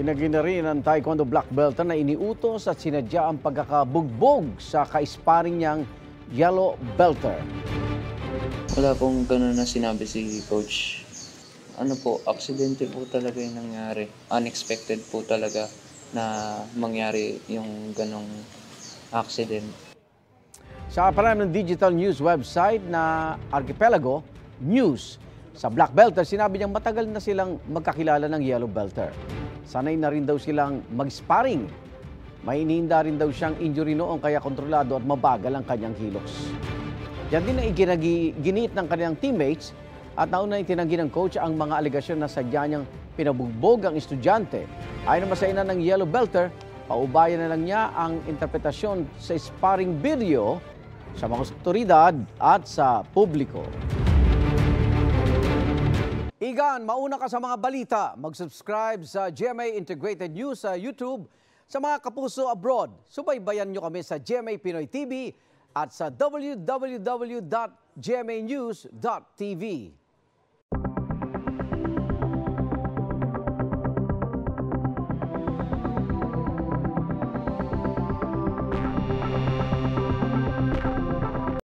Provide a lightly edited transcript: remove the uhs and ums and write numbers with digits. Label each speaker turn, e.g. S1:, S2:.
S1: Tinagin na rin ang taekwondo black belt na iniutos at sinadya ang pagkakabugbog sa ka-sparring niyang yellow belter.
S2: Wala pong gano'n na sinabi si Coach. Ano po, aksidente po talaga yung nangyari. Unexpected po talaga na mangyari yung ganong accident.
S1: Sa panayam ng digital news website na Archipelago News, sa black belter, sinabi niyang matagal na silang magkakilala ng yellow belter. Sanay na rin daw silang mag-sparring. May iniinda rin daw siyang injury noon kaya kontrolado at mabagal ang kanyang kilos. Yan din ang giniit ng kanilang teammates at naunang tinanggi ng coach ang mga alegasyon na sadya niyang pinabugbog ang estudyante. Ayon naman sa ina ng yellow belter, paubayan na lang niya ang interpretasyon sa sparring video sa mga otoridad at sa publiko. Igan, mauna ka sa mga balita. Mag-subscribe sa GMA Integrated News sa YouTube. Sa mga kapuso abroad, subaybayan nyo kami sa GMA Pinoy TV at sa www.gmanews.tv.